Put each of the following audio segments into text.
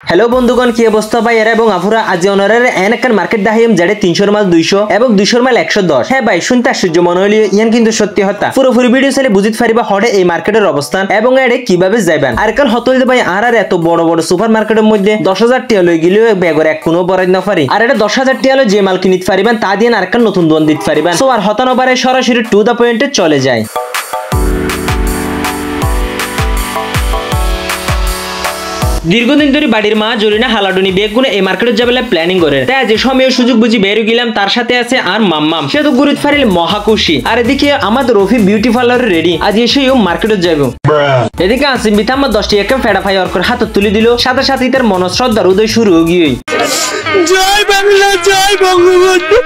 Hello बंधुगण की अवस्था भाई एरा এবং আপুরা আজ অনারের এনকান মার্কেট দাহিম যেটা 300 মাল 200 এবং 200 মাল 110 হ্যাঁ ভাই শুনতে আশ্চর্য মনে হলো ইয়ান কিন্তু সত্যি কথা পুরোপুরি ভিডিও চাইলে বুঝিত পারিবা হড়ে এই মার্কেটের অবস্থান এবং এড়ে কিভাবে যাবেন আর কাল হতলতে ভাই আর এত বড় বড় সুপার মার্কেটের মধ্যে 10000 টাকা লই গিলেও ব্যাগর এক কোনো বরাদ না পারি আর এটা 10000 টাকা লই যে মাল কিনিত পারিবেন তা দিয়ে আর কাল নতুন দোকান দিতে পারিবেন সো আর হতানো পারে সরাসরি টু দা পয়েন্টে চলে যায়। দীর্ঘদিন ধরে বাড়ির মা জরিনা হালাডুনি বেগুনে এই মার্কেটে যাবেলে প্ল্যানিং করে তাই যে সময় সুযোগ বুঝি বের গেলাম তার সাথে আছে আর মাম্মাম সে তো গুরুত ফারিল মহাকুশি আর এদিকে আমাদের রফি বিউটি পার্লার রেডি আজ এসেও মার্কেটে যাবো। এদিকে আসিম বিথাম 10 টাকা ফেডা ফাই অর্কর হাত তুলে দিল সাথে সাথে তার মনশ্রদ্ধার উদয় শুরু হয়ে গিয়ে জয় বাংলা জয় বঙ্গবন্ধু।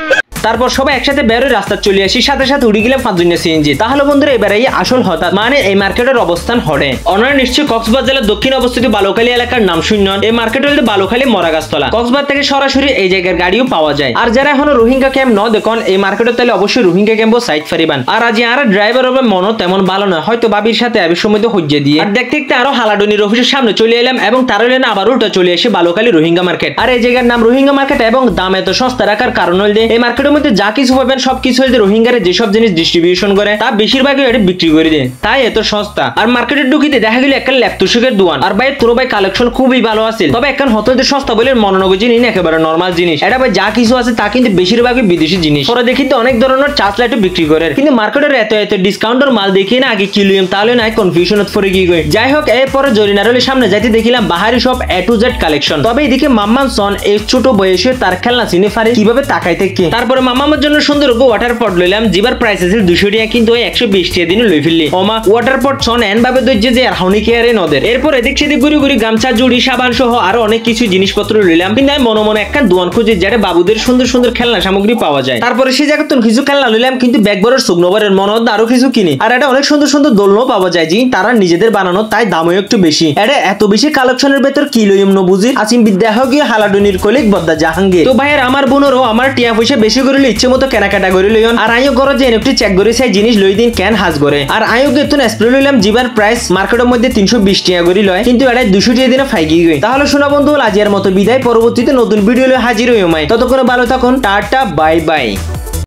তারপর সবাই একসাথে বের হয়ে রাস্তা চলে আসি সাথে সাথে উড়ে গেলাম 5 জনের সিএনজি। তাহলে বন্ধুরা এবারে আসল হঠাৎ মানে এই মার্কেটের অবস্থান হড়ে অনারা নিশ্চয়ই কক্সবাজার জেলার দক্ষিণ অবস্থিত বালুখালী এলাকার নাম শুনলেন। এই মার্কেট হল বালুখালী মরাগাছতলা কক্সবাজার থেকে সরাসরি এই জায়গার গাড়িও পাওয়া যায়। আর যারা এখনো রোহিঙ্গা ক্যাম্প ন দেখুন এই মার্কেটে তাহলে অবশ্যই রোহিঙ্গা ক্যাম্পও সাইড ফারিবান। আর আজ আর ড্রাইভার হবে মন তেমন ভালো নয় হয়তো বাবির সাথে আবির সময় হজ্জে দিয়ে আর দেখতে দেখতে আরো হালাডুনির অফিসের সামনে চলে এলাম এবং তার হলেন আবার উল্টা চলে এসে বালুখালী রোহিঙ্গা মার্কেট। আর এই জায়গার নাম রোহিঙ্গা মার্কেট এবং দাম এত সস্তা রাখার কারণ হল এই মার্কেটের মধ্যে যা কিছু পাবেন সবকিছু হল রোহিঙ্গারে যেসব জিনিস ডিস্ট্রিবিউশন করে তা বেশিরভাগই এটা বিক্রি করে দেয় তাই এত সস্তা। আর মার্কেটের ঢুকিতে দেখা গেল একটা ল্যাপটপের দোকান আর ভাই তোর ভাই কালেকশন খুবই ভালো আছে তবে এখন হতদের সস্তা বলে মনোনগর জিনিস একেবারে নরমাল জিনিস এটা ভাই যা কিছু আছে তা কিন্তু বেশিরভাগই বিদেশি জিনিস পরে দেখি তো অনেক ধরনের চার্জ লাইটও বিক্রি করে কিন্তু মার্কেটের এত এত ডিসকাউন্টের মাল দেখি না আগে কিলিয়াম তাহলে নাই কনফিউশনত পড়ে গিয়ে গই। যাই হোক এরপরে জরিনারলের সামনে যাইতে দেখিলাম বাহারি সব A to Z কালেকশন তবে এদিকে মাম্মাম সন এই ছোট বয়সে তার খেলনা চিনে পারে কিভাবে তাকাই থেকে তারপরে মাম্মামের জন্য সুন্দর ওয়াটার পট লইলাম জিবার প্রাইস আছে 200 টাকা কিন্তু 120 টাকা দিনে লই ফেললি ওমা ওয়াটার পট সন এন ভাবে দজ্জে যে আর হাউনি কেয়ারে নদের। এরপর এদিক সেদিক ঘুরি ঘুরি গামছা জুড়ি সাবান সহ আরো অনেক কিছু জিনিসপত্র লইলাম কিন্তু আমি মনে মনে একটা দোকান খুঁজে যেটা বাবুদের সুন্দর সুন্দর খেলনা সামগ্রী পাওয়া যায়। তারপরে সেই জায়গায় কিছু খেলনা লইলাম কিন্তু ব্যাগবরের সুগ্নবরের মনে আরো কিছু কিনি আর এটা অনেক সুন্দর সুন্দর দোলনাও পাওয়া যায় যে তারা নিজেদের বানানো তাই দামও একটু বেশি। এটা এত বেশি কালেকশনের ভেতর কি লইম ন বুঝি আসিম বিদ্যাহ গিয়ে হালাডুনির কলিক বদ্দা জাহাঙ্গীর তো ভাইয়ের আমার বোনেরও আমার টিয়া পয়সা বেশি করে ইচ্ছে মতো কেনাকাটা করে লইন আর আইও করো যে একটু চেক করে সেই জিনিস লই দিন কেন হাজ করে আর আইও গেতুন স্প্রে লইলাম জিবার প্রাইস মার্কেটের মধ্যে 320 টাকা করে লয় কিন্তু এটা 200 টাকা দিনে ফাইগি গই। তাহলে শোনা বন্ধু আজকের মতো বিদায় পরবর্তীতে নতুন ভিডিও লই হাজির হইও মাই ততক্ষণ ভালো থাকুন টাটা বাই বাই।